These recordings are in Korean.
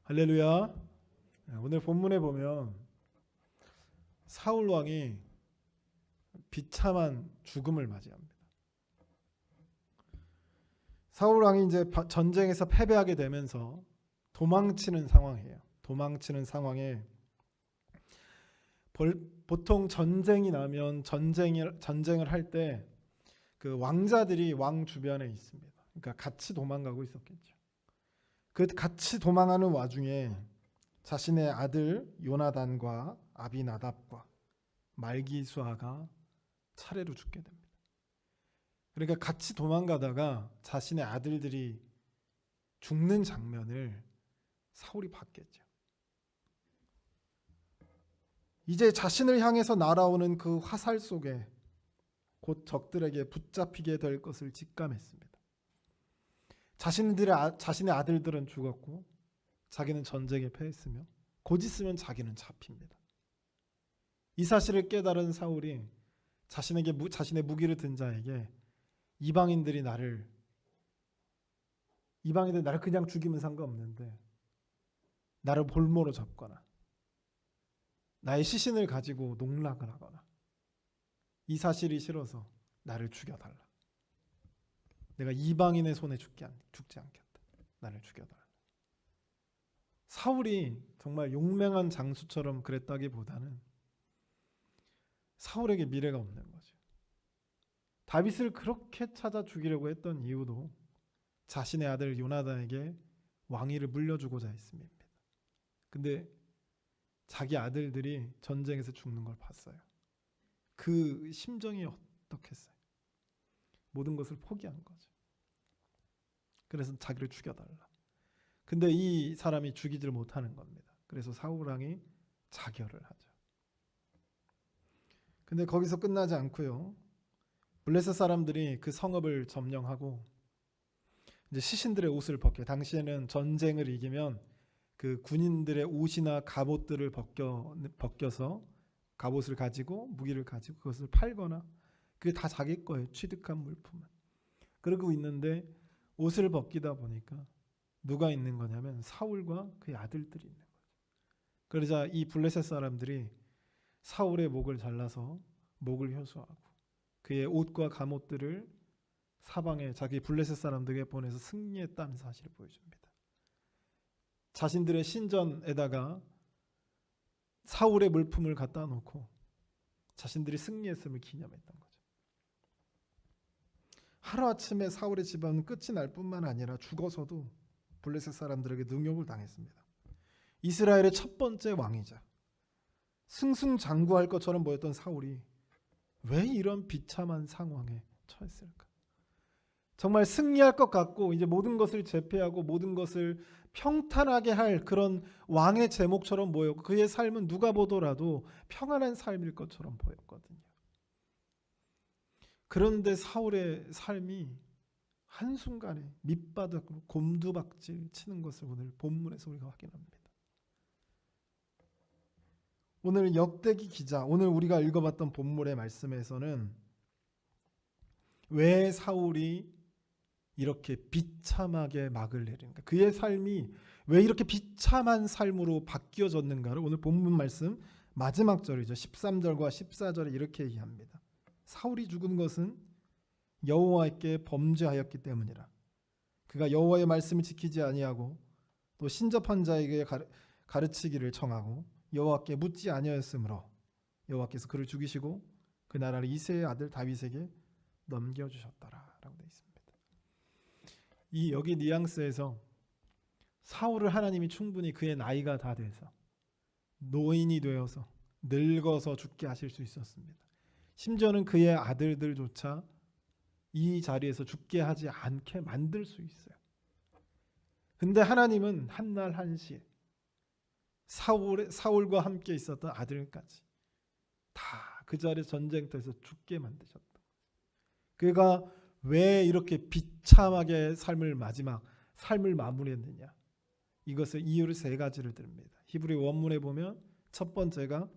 할렐루야. 오늘 본문에 보면 사울 왕이 비참한 죽음을 맞이합니다. 사울 왕이 이제 전쟁에서 패배하게 되면서 도망치는 상황이에요. 도망치는 상황에 보통 전쟁이 나면 전쟁을 할 때 그 왕자들이 왕 주변에 있습니다. 그러니까 같이 도망가고 있었겠죠. 그 같이 도망하는 와중에 자신의 아들 요나단과 아비나답과 말기수아가 차례로 죽게 됩니다. 그러니까 같이 도망가다가 자신의 아들들이 죽는 장면을 사울이 봤겠죠. 이제 자신을 향해서 날아오는 그 화살 속에 곧 적들에게 붙잡히게 될 것을 직감했습니다. 자신의 아들들은 죽었고 자기는 전쟁에 패했으며 곧 있으면 자기는 잡힙니다. 이 사실을 깨달은 사울이 자신의 무기를 든 자에게 이방인들이 나를 그냥 죽이면 상관없는데 나를 볼모로 잡거나 나의 시신을 가지고 농락을 하거나 이 사실이 싫어서 나를 죽여달라. 내가 이방인의 손에 죽지 않겠다. 나를 죽여달라. 사울이 정말 용맹한 장수처럼 그랬다기보다는 사울에게 미래가 없는 거죠. 다윗을 그렇게 찾아 죽이려고 했던 이유도 자신의 아들 요나단에게 왕위를 물려주고자 했습니다. 근데 자기 아들들이 전쟁에서 죽는 걸 봤어요. 그 심정이 어떻겠어요? 모든 것을 포기한 거죠. 그래서 자기를 죽여달라. 근데 이 사람이 죽이지를 못하는 겁니다. 그래서 사울 왕이 자결을 하죠. 근데 거기서 끝나지 않고요. 블레셋 사람들이 그 성읍을 점령하고 이제 시신들의 옷을 벗겨요. 당시에는 전쟁을 이기면 그 군인들의 옷이나 갑옷들을 벗겨서 갑옷을 가지고 무기를 가지고 그것을 팔거나 그게 다 자기 거예요. 취득한 물품은. 그러고 있는데 옷을 벗기다 보니까 누가 있는 거냐면 사울과 그의 아들들이 있는 거죠. 그러자 이 블레셋 사람들이 사울의 목을 잘라서 목을 효수하고 그의 옷과 갑옷들을 사방에 자기 블레셋 사람들에게 보내서 승리했다는 사실을 보여줍니다. 자신들의 신전에다가 사울의 물품을 갖다 놓고 자신들이 승리했음을 기념했던 거죠. 하루아침에 사울의 집안은 끝이 날 뿐만 아니라 죽어서도 블레셋 사람들에게 능욕을 당했습니다. 이스라엘의 첫 번째 왕이자 승승장구할 것처럼 보였던 사울이 왜 이런 비참한 상황에 처했을까? 정말 승리할 것 같고 이제 모든 것을 제패하고 모든 것을 평탄하게 할 그런 왕의 제목처럼 보였고 그의 삶은 누가 보더라도 평안한 삶일 것처럼 보였거든요. 그런데 사울의 삶이 한순간에 밑바닥으로 곰두박질 치는 것을 오늘 본문에서 우리가 확인합니다. 오늘 역대기 기자, 오늘 우리가 읽어봤던 본문의 말씀에서는 왜 사울이 이렇게 비참하게 막을 내리는가, 그의 삶이 왜 이렇게 비참한 삶으로 바뀌어졌는가를 오늘 본문 말씀 마지막 절이죠. 13절과 14절에 이렇게 얘기합니다. 사울이 죽은 것은 여호와께 범죄하였기 때문이라. 그가 여호와의 말씀을 지키지 아니하고 또 신접한 자에게 가르치기를 청하고 여호와께 묻지 아니하였으므로 여호와께서 그를 죽이시고 그 나라를 이새의 아들 다윗에게 넘겨주셨더라라고 되어 있습니다. 이 여기 뉘앙스에서 사울을 하나님이 충분히 그의 나이가 다 돼서 노인이 되어서 늙어서 죽게 하실 수 있었습니다. 심지어는 그의 아들들조차 이 자리에서 죽게 하지 않게 만들 수 있어요. 근데 하나님은 한날 한시에 사울과 함께 있었던 아들까지 다 그 자리에서 전쟁터에서 죽게 만드셨다. 그가 왜 이렇게 비참하게 삶을 마무리했느냐? 이것을 이유를 세 가지를 듭니다. 히브리 원문에 보면 첫 번째가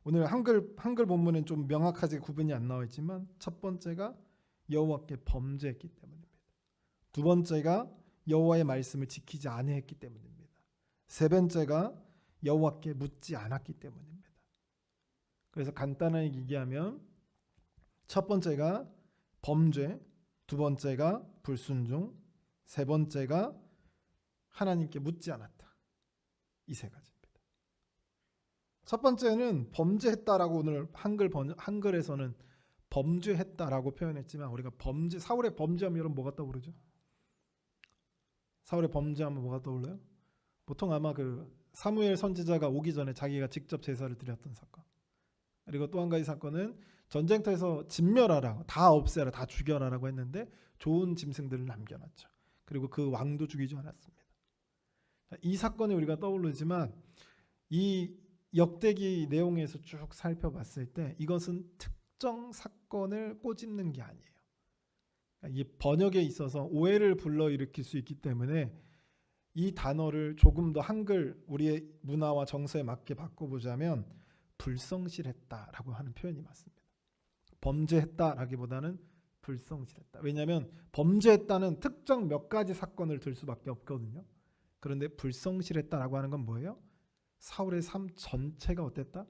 오늘 한글 본문은 좀 명확하게 구분이 안 나와 있지만 첫 번째가 여호와께 범죄했기 때문입니다. 두 번째가 여호와의 말씀을 지키지 아니했기 때문입니다. 세 번째가 여호와께 묻지 않았기 때문입니다. 그래서 간단하게 얘기하면 첫 번째가 범죄, 두 번째가 불순종, 세 번째가 하나님께 묻지 않았다. 이 세 가지입니다. 첫 번째는 범죄했다라고 오늘 한글에서는 범죄했다라고 표현했지만 우리가 사울의 범죄하면 여러분 뭐가 떠오르죠? 사울의 범죄하면 뭐가 떠올라요? 보통 아마 그 사무엘 선지자가 오기 전에 자기가 직접 제사를 드렸던 사건. 그리고 또 한 가지 사건은 전쟁터에서 진멸하라, 다 없애라, 다 죽여라라고 했는데 좋은 짐승들을 남겨놨죠. 그리고 그 왕도 죽이지 않았습니다. 이 사건이 우리가 떠오르지만 이 역대기 내용에서 쭉 살펴봤을 때 이것은 특정 사건을 꼬집는 게 아니에요. 이 번역에 있어서 오해를 불러일으킬 수 있기 때문에 이 단어를 조금 더 한글 우리의 문화와 정서에 맞게 바꿔보자면 불성실했다라고 하는 표현이 맞습니다. 범죄했다라기보다는 불성실했다. 왜냐하면 범죄했다는 특정 몇 가지 사건을 들 수밖에 없거든요. 그런데 불성실했다라고 하는 건 뭐예요? 사울의 삶 전체가 어땠다?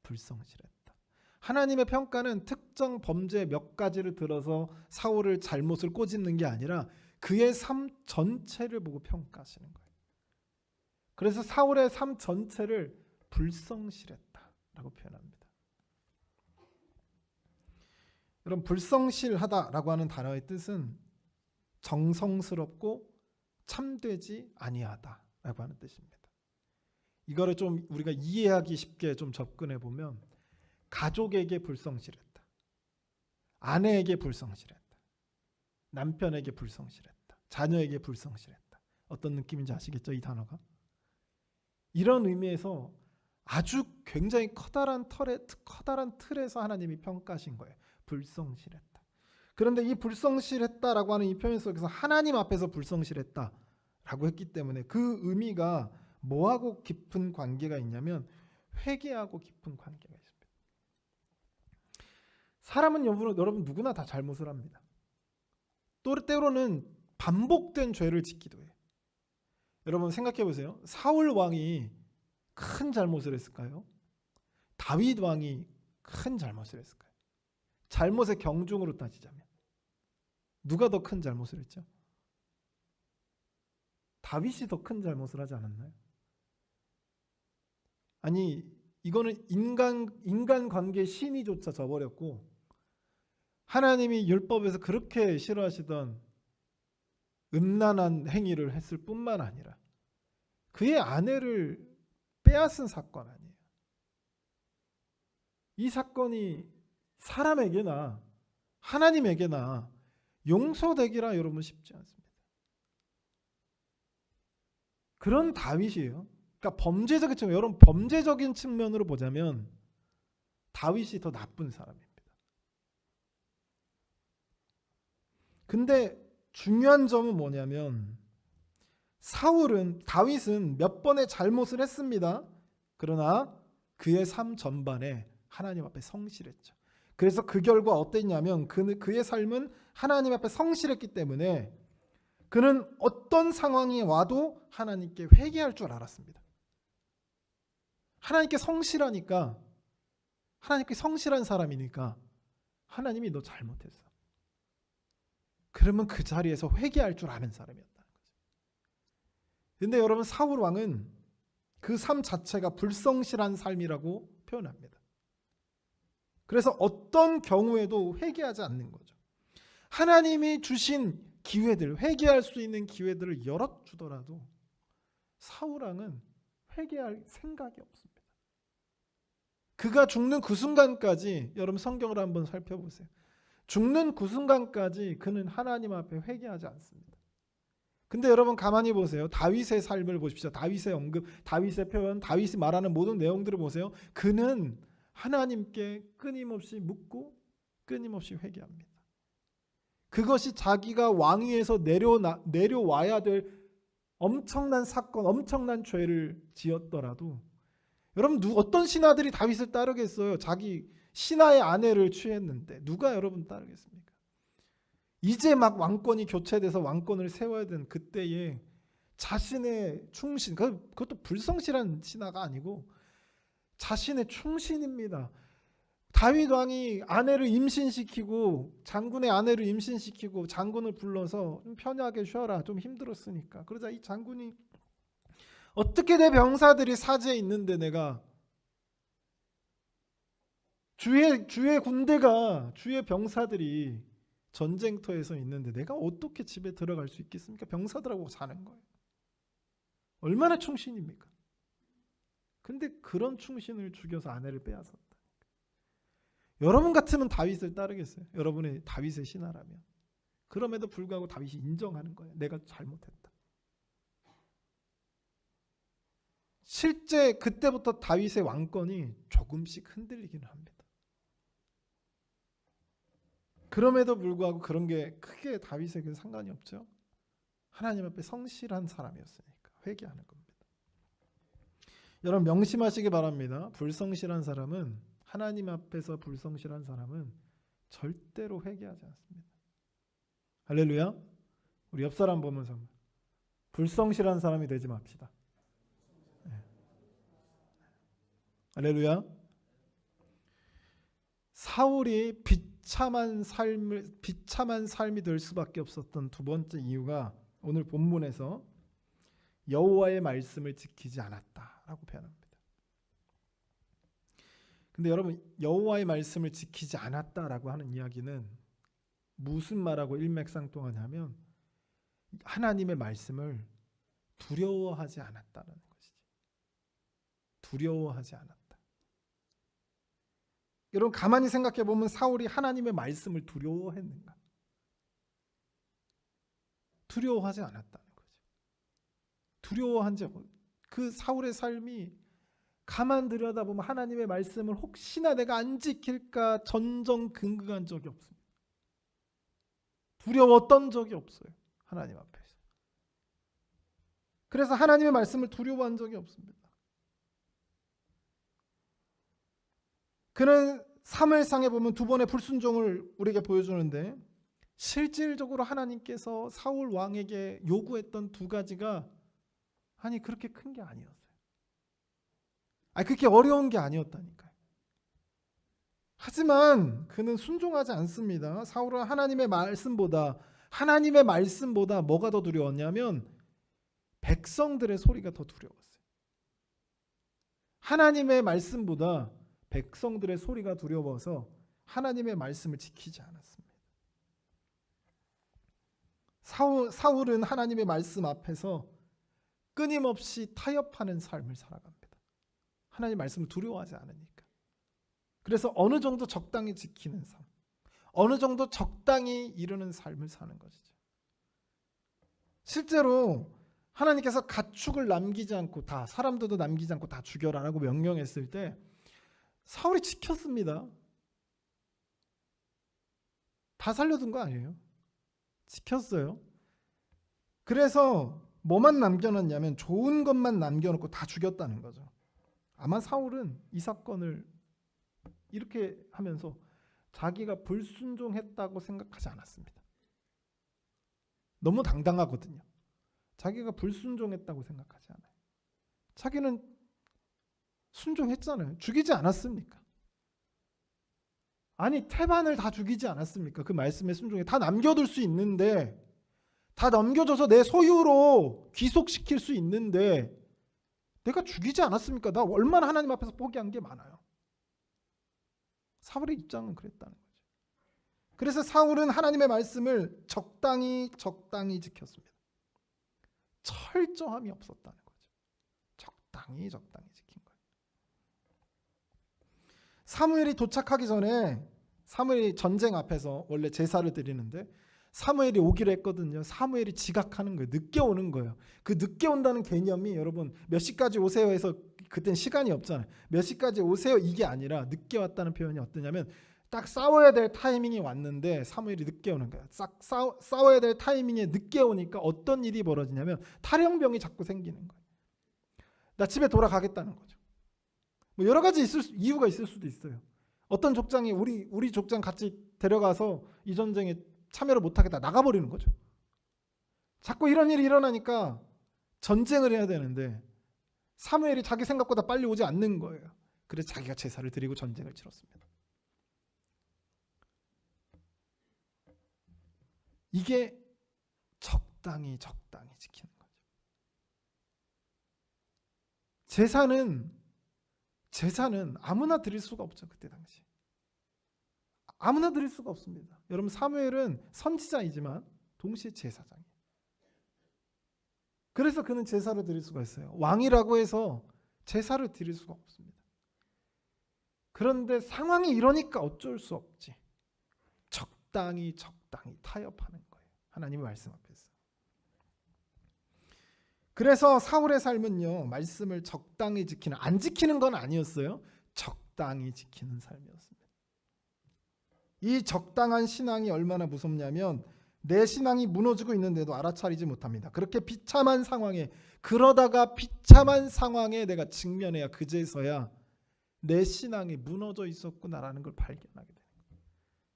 불성실했다. 하나님의 평가는 특정 범죄 몇 가지를 들어서 사울을 잘못을 꼬집는 게 아니라 그의 삶 전체를 보고 평가하시는 거예요. 그래서 사울의 삶 전체를 불성실했다라고 표현합니다. 여러분, 불성실하다라고 하는 단어의 뜻은 정성스럽고 참되지 아니하다라고 하는 뜻입니다. 이거를 좀 우리가 이해하기 쉽게 좀 접근해 보면 가족에게 불성실했다, 아내에게 불성실했다, 남편에게 불성실했다, 자녀에게 불성실했다. 어떤 느낌인지 아시겠죠? 이 단어가 이런 의미에서 아주 굉장히 커다란 틀에서 하나님이 평가하신 거예요. 불성실했다. 그런데 이 불성실했다라고 하는 이 표현 속에서 하나님 앞에서 불성실했다라고 했기 때문에 그 의미가 뭐하고 깊은 관계가 있냐면 회개하고 깊은 관계가 있습니다. 사람은 여러분 누구나 다 잘못을 합니다. 또 때로는 반복된 죄를 짓기도 해요. 여러분 생각해 보세요. 사울 왕이 큰 잘못을 했을까요? 다윗 왕이 큰 잘못을 했을까요? 잘못의 경중으로 따지자면 누가 더 큰 잘못을 했죠? 다윗이 더 큰 잘못을 하지 않았나요? 아니 이거는 인간 관계 신의조차 저버렸고 하나님이 율법에서 그렇게 싫어하시던 음란한 행위를 했을 뿐만 아니라 그의 아내를 빼앗은 사건 아니에요. 이 사건이 사람에게나 하나님에게나 용서되기라 여러분 쉽지 않습니다. 그런 다윗이에요. 그러니까 여러분 범죄적인 측면으로 보자면 다윗이 더 나쁜 사람입니다. 근데 중요한 점은 뭐냐면 다윗은 몇 번의 잘못을 했습니다. 그러나 그의 삶 전반에 하나님 앞에 성실했죠. 그래서 그 결과 어땠냐면 그의 삶은 하나님 앞에 성실했기 때문에 그는 어떤 상황이 와도 하나님께 회개할 줄 알았습니다. 하나님께 성실하니까, 하나님께 성실한 사람이니까 하나님이 너 잘못했어. 그러면 그 자리에서 회개할 줄 아는 사람이었다는 거죠. 그런데 여러분 사울 왕은 그 삶 자체가 불성실한 삶이라고 표현합니다. 그래서 어떤 경우에도 회개하지 않는 거죠. 하나님이 주신 기회들, 회개할 수 있는 기회들을 열어주더라도 사울 왕은 회개할 생각이 없습니다. 그가 죽는 그 순간까지 여러분 성경을 한번 살펴보세요. 죽는 그 순간까지 그는 하나님 앞에 회개하지 않습니다. 근데 여러분 가만히 보세요. 다윗의 삶을 보십시오. 다윗의 언급, 다윗의 표현, 다윗이 말하는 모든 내용들을 보세요. 그는 하나님께 끊임없이 묻고 끊임없이 회개합니다. 그것이 자기가 왕위에서 내려와야 될 엄청난 사건, 엄청난 죄를 지었더라도 여러분 어떤 신하들이 다윗을 따르겠어요? 자기 신하의 아내를 취했는데 누가 여러분 따르겠습니까? 이제 막 왕권이 교체돼서 왕권을 세워야 되는 그때에 자신의 충신, 그것도 불성실한 신하가 아니고 자신의 충신입니다. 다윗 왕이 아내를 임신시키고 장군의 아내를 임신시키고 장군을 불러서 좀 편하게 쉬어라, 좀 힘들었으니까. 그러자 이 장군이 어떻게 내 병사들이 사제에 있는데 내가 주의 군대가 주의 병사들이 전쟁터에서 있는데 내가 어떻게 집에 들어갈 수 있겠습니까? 병사들하고 사는 거예요. 얼마나 충신입니까? 근데 그런 충신을 죽여서 아내를 빼앗았다. 여러분 같으면 다윗을 따르겠어요? 여러분이 다윗의 신하라면. 그럼에도 불구하고 다윗이 인정하는 거예요. 내가 잘못했다. 실제 그때부터 다윗의 왕권이 조금씩 흔들리기는 합니다. 그럼에도 불구하고 그런 게 크게 다윗에게 상관이 없죠. 하나님 앞에 성실한 사람이었으니까 회개하는 겁니다. 여러분 명심하시기 바랍니다. 불성실한 사람은, 하나님 앞에서 불성실한 사람은 절대로 회개하지 않습니다. 할렐루야. 우리 옆 사람 보면서 불성실한 사람이 되지 맙시다. 네. 할렐루야. 사울이 비참한 삶이 될 수밖에 없었던 두 번째 이유가 오늘 본문에서 여호와의 말씀을 지키지 않았다라고 표현합니다. 근데 여러분, 여호와의 말씀을 지키지 않았다라고 하는 이야기는 무슨 말하고 일맥상통하냐면 하나님의 말씀을 두려워하지 않았다는 것이지. 두려워하지 않았다. 여러분 가만히 생각해 보면 사울이 하나님의 말씀을 두려워했는가? 두려워하지 않았다는 거죠. 두려워한 적, 그 사울의 삶이 가만 들여다보면 하나님의 말씀을 혹시나 내가 안 지킬까 전전긍긍한 적이 없습니다. 두려웠던 적이 없어요. 하나님 앞에서. 그래서 하나님의 말씀을 두려워한 적이 없습니다. 그는 사무엘상에 보면 두 번의 불순종을 우리에게 보여주는데 실질적으로 하나님께서 사울 왕에게 요구했던 두 가지가 그렇게 큰 게 아니었어요. 그렇게 어려운 게 아니었다니까요. 하지만 그는 순종하지 않습니다. 사울은 하나님의 말씀보다 뭐가 더 두려웠냐면 백성들의 소리가 더 두려웠어요. 하나님의 말씀보다 백성들의 소리가 두려워서 하나님의 말씀을 지키지 않았습니다. 사울은 하나님의 말씀 앞에서 끊임없이 타협하는 삶을 살아갑니다. 하나님의 말씀을 두려워하지 않으니까. 그래서 어느 정도 적당히 지키는 삶, 어느 정도 적당히 이루는 삶을 사는 것이죠. 실제로 하나님께서 가축을 남기지 않고 다, 사람들도 남기지 않고 다 죽여라라고 명령했을 때 사울이 지켰습니다. 다 살려둔 거 아니에요. 지켰어요. 그래서 뭐만 남겨놨냐면 좋은 것만 남겨놓고 다 죽였다는 거죠. 아마 사울은 이 사건을 이렇게 하면서 자기가 불순종했다고 생각하지 않았습니다. 너무 당당하거든요. 자기가 불순종했다고 생각하지 않아요. 자기는 순종했잖아요. 죽이지 않았습니까? 태반을 다 죽이지 않았습니까? 그 말씀에 순종해. 다 남겨둘 수 있는데, 다 넘겨줘서 내 소유로 귀속시킬 수 있는데 내가 죽이지 않았습니까? 나 얼마나 하나님 앞에서 포기한 게 많아요. 사울의 입장은 그랬다는 거죠. 그래서 사울은 하나님의 말씀을 적당히 지켰습니다. 철저함이 없었다는 거죠. 적당히 지킨 거예요. 사무엘이 도착하기 전에, 사무엘이 전쟁 앞에서 원래 제사를 드리는데 사무엘이 오기로 했거든요. 사무엘이 지각하는 거예요. 늦게 오는 거예요. 그 늦게 온다는 개념이 여러분 몇 시까지 오세요 해서 그땐 시간이 없잖아요. 몇 시까지 오세요 이게 아니라 늦게 왔다는 표현이 어떠냐면 딱 싸워야 될 타이밍이 왔는데 사무엘이 늦게 오는 거예요. 싸워야 될 타이밍에 늦게 오니까 어떤 일이 벌어지냐면 탈영병이 자꾸 생기는 거예요. 나 집에 돌아가겠다는 거죠. 여러 가지 이유가 있을 수도 있어요. 어떤 족장이 우리 족장 같이 데려가서 이 전쟁에 참여를 못하겠다 나가버리는 거죠. 자꾸 이런 일이 일어나니까 전쟁을 해야 되는데 사무엘이 자기 생각보다 빨리 오지 않는 거예요. 그래서 자기가 제사를 드리고 전쟁을 치렀습니다. 이게 적당히 지키는 거죠. 제사는 아무나 드릴 수가 없죠. 그때 당시 아무나 드릴 수가 없습니다. 여러분, 사무엘은 선지자이지만 동시에 제사장이에요. 그래서 그는 제사를 드릴 수가 있어요. 왕이라고 해서 제사를 드릴 수가 없습니다. 그런데 상황이 이러니까 어쩔 수 없지. 적당히 타협하는 거예요. 하나님의 말씀 앞에서. 그래서 사울의 삶은요, 말씀을 적당히 지키는, 안 지키는 건 아니었어요. 적당히 지키는 삶이었습니다. 이 적당한 신앙이 얼마나 무섭냐면 내 신앙이 무너지고 있는데도 알아차리지 못합니다. 그렇게 비참한 상황에, 그러다가 비참한 상황에 내가 직면해야, 그제서야 내 신앙이 무너져 있었구나라는 걸 발견하게 됩니다.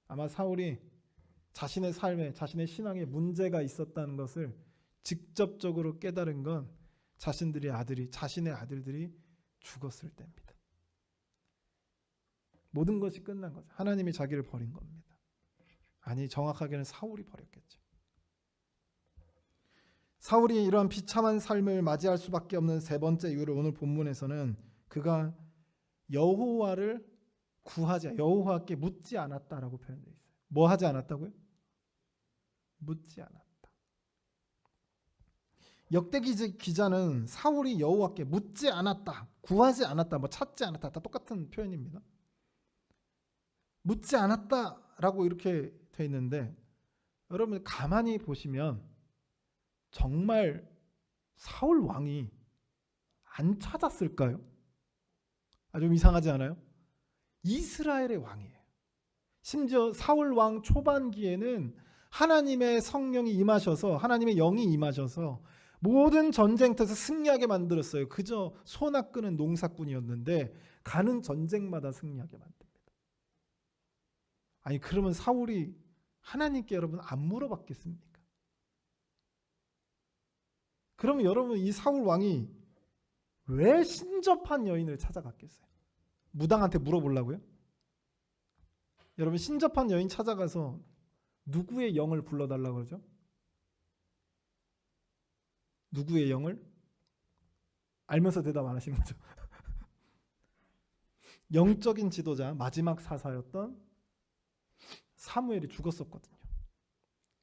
아마 사울이 자신의 삶에, 자신의 신앙에 문제가 있었다는 것을 직접적으로 깨달은 건 자신의 아들들이 죽었을 때입니다. 모든 것이 끝난 거죠. 하나님이 자기를 버린 겁니다. 아니, 정확하게는 사울이 버렸겠죠. 사울이 이러한 비참한 삶을 맞이할 수밖에 없는 세 번째 이유를 오늘 본문에서는 그가 여호와를 여호와께 묻지 않았다라고 표현되어 있어요. 뭐 하지 않았다고요? 묻지 않았다. 역대기 기자는 사울이 여호와께 묻지 않았다, 구하지 않았다, 찾지 않았다, 다 똑같은 표현입니다. 묻지 않았다라고 이렇게 돼 있는데, 여러분 가만히 보시면 정말 사울 왕이 안 찾았을까요? 좀 이상하지 않아요? 이스라엘의 왕이에요. 심지어 사울 왕 초반기에는 하나님의 성령이 임하셔서, 하나님의 영이 임하셔서 모든 전쟁터에서 승리하게 만들었어요. 그저 소나 끄는 농사꾼이었는데 가는 전쟁마다 승리하게 만듭니다. 아니, 그러면 사울이 하나님께 여러분 안 물어봤겠습니까? 그러면 여러분, 이 사울 왕이 왜 신접한 여인을 찾아갔겠어요? 무당한테 물어보려고요? 여러분, 신접한 여인 찾아가서 누구의 영을 불러달라고 그러죠? 누구의 영을? 알면서 대답 안 하시는 거죠? 영적인 지도자, 마지막 사사였던 사무엘이 죽었었거든요.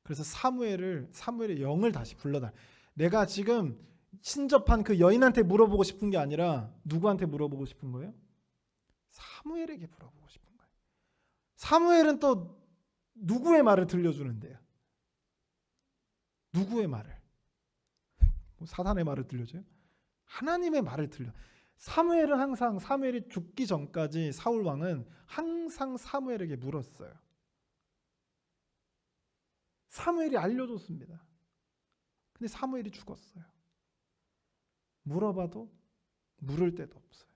그래서 사무엘의 영을 다시 불러달. 내가 지금 신접한 그 여인한테 물어보고 싶은 게 아니라 누구한테 물어보고 싶은 거예요? 사무엘에게 물어보고 싶은 거예요. 사무엘은 또 누구의 말을 들려주는데요? 누구의 말을? 사단의 말을 들려줘요? 하나님의 말을 들려. 사무엘이 죽기 전까지 사울 왕은 항상 사무엘에게 물었어요. 사무엘이 알려줬습니다. 근데 사무엘이 죽었어요. 물어봐도 물을 데도 없어요.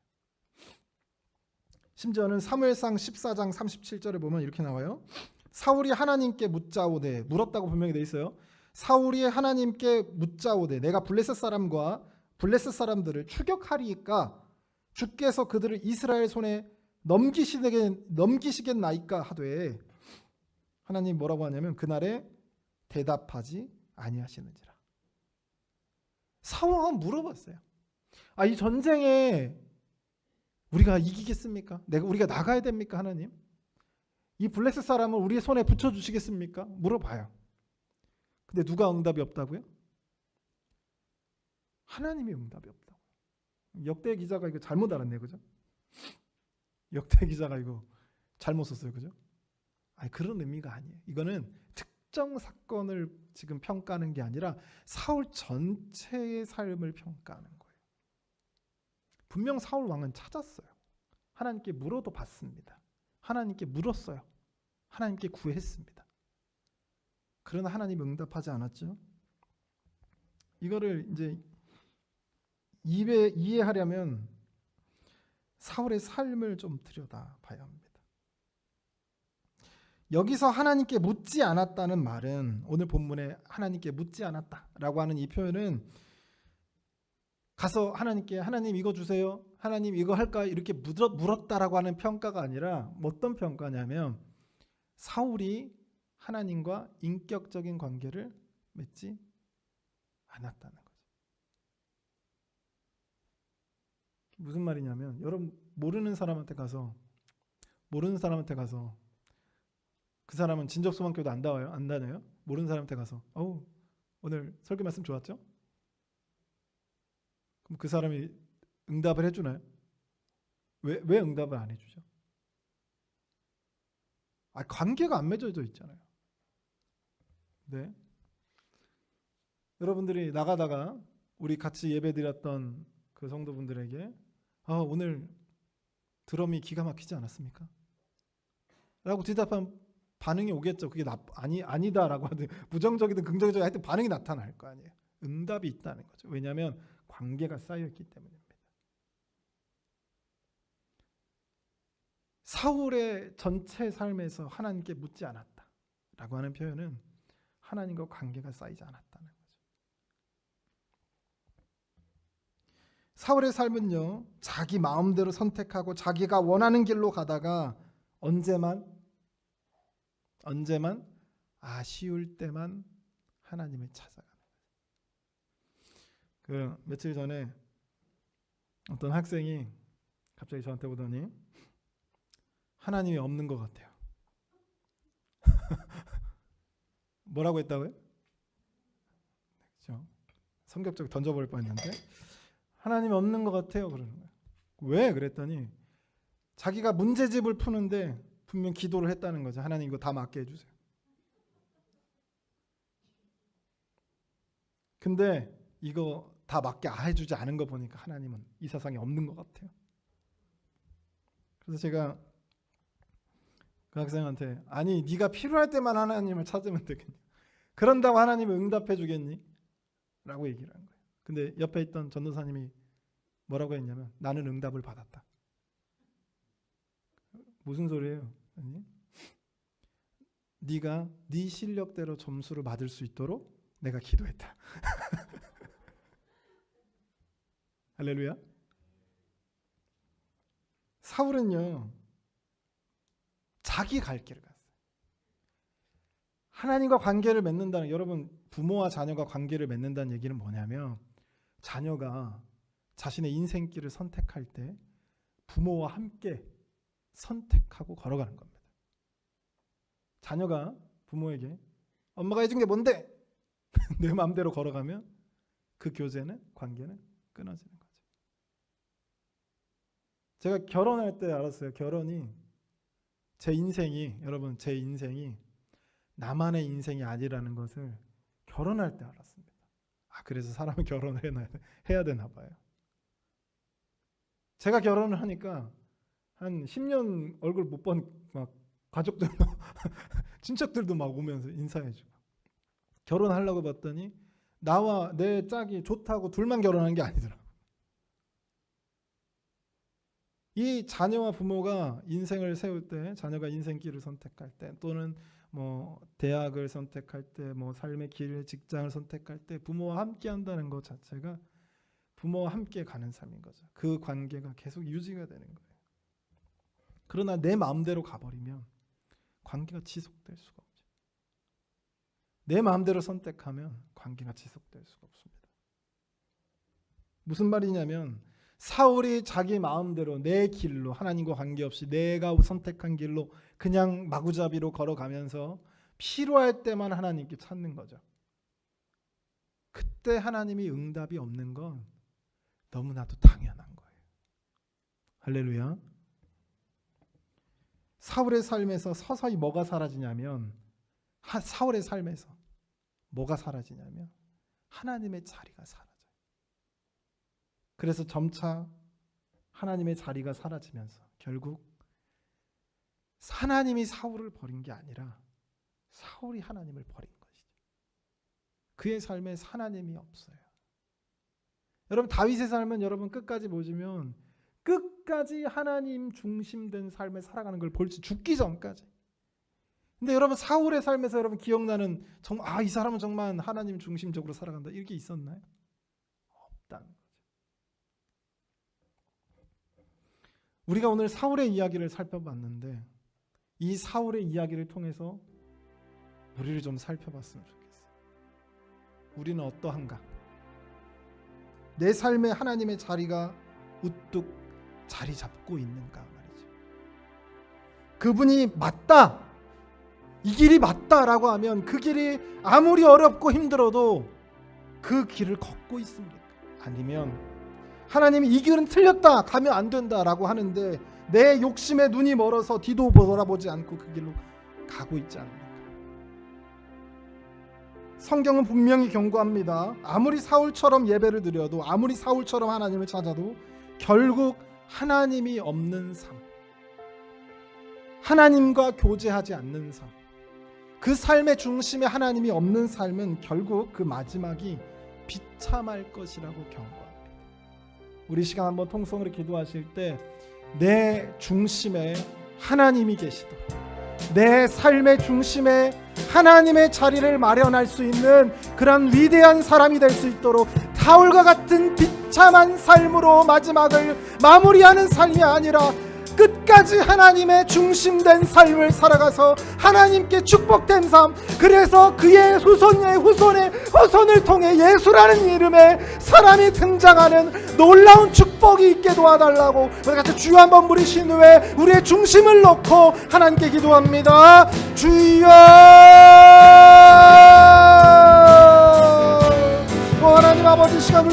심지어는 사무엘상 14장 37절에 보면 이렇게 나와요. 사울이 하나님께 묻자오되, 물었다고 분명히 돼 있어요. 사울이 하나님께 묻자오되, 내가 블레셋 사람과 블레셋 사람들을 추격하리이까 주께서 그들을 이스라엘 손에 넘기시겠나이까 하되, 하나님 뭐라고 하냐면 그날에 대답하지 아니하시는지라. 사울 왕은 물어봤어요. 이 전쟁에 우리가 이기겠습니까? 우리가 나가야 됩니까? 하나님, 이 블레셋 사람을 우리의 손에 붙여주시겠습니까? 물어봐요. 근데 누가 응답이 없다고요? 하나님이 응답이 없다고. 역대 기자가 이거 잘못 알았네요, 그죠? 역대 기자가 이거 잘못 썼어요, 그죠? 그런 의미가 아니에요. 이거는 특정 사건을 지금 평가하는 게 아니라 사울 전체의 삶을 평가하는 거예요. 분명 사울 왕은 찾았어요. 하나님께 물어도 받습니다. 하나님께 물었어요. 하나님께 구했습니다. 그러나 하나님이 응답하지 않았죠. 이거를 이제 이해하려면 사울의 삶을 좀 들여다봐야 합니다. 여기서 하나님께 묻지 않았다는 말은, 오늘 본문에 하나님께 묻지 않았다라고 하는 이 표현은 가서 하나님께 하나님 이거 주세요. 하나님 이거 할까? 이렇게 물었다라고 하는 평가가 아니라 어떤 평가냐면 사울이 하나님과 인격적인 관계를 맺지 않았다는 거죠. 무슨 말이냐면 여러분 모르는 사람한테 가서 그 사람은 진적소망교도 안 다녀요? 모르는 사람한테 가서 오늘 설교 말씀 좋았죠? 그럼 그 사람이 응답을 해주나요? 왜 응답을 안 해주죠? 관계가 안 맺어져 있잖아요. 네. 여러분들이 나가다가 우리 같이 예배드렸던 그 성도분들에게 오늘 드럼이 기가 막히지 않았습니까? 라고 대답하면 반응이 오겠죠. 그게 아니다라고 하든 부정적이든 긍정적이든 하여튼 반응이 나타날 거 아니에요. 응답이 있다는 거죠. 왜냐하면 관계가 쌓여있기 때문입니다. 사울의 전체 삶에서 하나님께 묻지 않았다라고 하는 표현은 하나님과 관계가 쌓이지 않았다는 거죠. 사울의 삶은요, 자기 마음대로 선택하고 자기가 원하는 길로 가다가 언제만 아쉬울 때만 하나님을 찾아가는 거예요. 며칠 전에 어떤 학생이 갑자기 저한테 오더니 하나님이 없는 것 같아요. 뭐라고 했다고요? 그렇죠? 성격적으로 던져버릴 뻔했는데 하나님이 없는 것 같아요. 그러는 거예요. 왜? 그랬더니 자기가 문제집을 푸는데 분명 기도를 했다는 거죠. 하나님 이거 다 맞게 해주세요. 근데 이거 다 맞게 해주지 않은 거 보니까 하나님은 이 세상에 없는 것 같아요. 그래서 제가 그 학생한테 네가 필요할 때만 하나님을 찾으면 되겠냐? 그런다고 하나님이 응답해 주겠니? 라고 얘기를 한 거예요. 근데 옆에 있던 전도사님이 뭐라고 했냐면 나는 응답을 받았다. 무슨 소리예요? 아니? 네가 네 실력대로 점수를 받을 수 있도록 내가 기도했다. 할렐루야. 사울은요 자기 갈 길을 갔어요. 하나님과 관계를 맺는다는, 여러분 부모와 자녀가 관계를 맺는다는 얘기는 뭐냐면 자녀가 자신의 인생길을 선택할 때 부모와 함께 선택하고 걸어가는 겁니다. 자녀가 부모에게 엄마가 해준 게 뭔데? 내 마음대로 걸어가면 그 관계는 끊어지는 거죠. 제가 결혼할 때 알았어요. 여러분 제 인생이 나만의 인생이 아니라는 것을 결혼할 때 알았습니다. 그래서 사람은 결혼을 해야 되나 봐요. 제가 결혼을 하니까 한 10년 얼굴 못 본 막 가족들도 친척들도 막 오면서 인사해주고, 결혼하려고 봤더니 나와 내 짝이 좋다고 둘만 결혼한 게 아니더라고. 이 자녀와 부모가 인생을 세울 때, 자녀가 인생길을 선택할 때, 또는 대학을 선택할 때, 삶의 길, 직장을 선택할 때 부모와 함께 한다는 것 자체가 부모와 함께 가는 삶인 거죠. 그 관계가 계속 유지가 되는 거예요. 그러나 내 마음대로 가버리면 관계가 지속될 수가 없죠. 내 마음대로 선택하면 관계가 지속될 수가 없습니다. 무슨 말이냐면 사울이 자기 마음대로 내 길로, 하나님과 관계없이 내가 선택한 길로 그냥 마구잡이로 걸어가면서 필요할 때만 하나님께 찾는 거죠. 그때 하나님이 응답이 없는 건 너무나도 당연한 거예요. 할렐루야. 사울의 삶에서 서서히 뭐가 사라지냐면 하나님의 자리가 사라져요. 그래서 점차 하나님의 자리가 사라지면서 결국 하나님이 사울을 버린 게 아니라 사울이 하나님을 버린 것이죠. 그의 삶에 하나님이 없어요. 여러분 다윗의 삶은 여러분 끝까지 보시면 끝까지 하나님 중심된 삶을 살아가는 걸 볼지, 죽기 전까지. 근데 여러분 사울의 삶에서 여러분 기억나는 이 사람은 정말 하나님 중심적으로 살아간다 이렇게 있었나요? 없다는 거죠. 우리가 오늘 사울의 이야기를 살펴봤는데 이 사울의 이야기를 통해서 우리를 좀 살펴봤으면 좋겠어요. 우리는 어떠한가? 내 삶에 하나님의 자리가 우뚝 자리 잡고 있는가 말이죠. 그분이 맞다, 이 길이 맞다라고 하면 그 길이 아무리 어렵고 힘들어도 그 길을 걷고 있습니까? 아니면 하나님이 이 길은 틀렸다, 가면 안 된다라고 하는데 내 욕심에 눈이 멀어서 뒤도 돌아보지 않고 그 길로 가고 있지 않는가? 성경은 분명히 경고합니다. 아무리 사울처럼 예배를 드려도, 아무리 사울처럼 하나님을 찾아도 결국 하나님이 없는 삶, 하나님과 교제하지 않는 삶, 그 삶의 중심에 하나님이 없는 삶은 결국 그 마지막이 비참할 것이라고 경고합니다. 우리 시간 한번 통성으로 기도하실 때 내 중심에 하나님이 계시도록, 내 삶의 중심에 하나님의 자리를 마련할 수 있는 그런 위대한 사람이 될 수 있도록 사울과 같은 비참한 삶으로 마지막을 마무리하는 삶이 아니라 끝까지 하나님의 중심된 삶을 살아가서 하나님께 축복된 삶, 그래서 그의 후손의 후손을 통해 예수라는 이름의 사람이 등장하는 놀라운 축복이 있게 도와달라고 우리 같이 주여 한번 부르신 후에 우리의 중심을 놓고 하나님께 기도합니다. 주여, 하나님 아버지, 시간을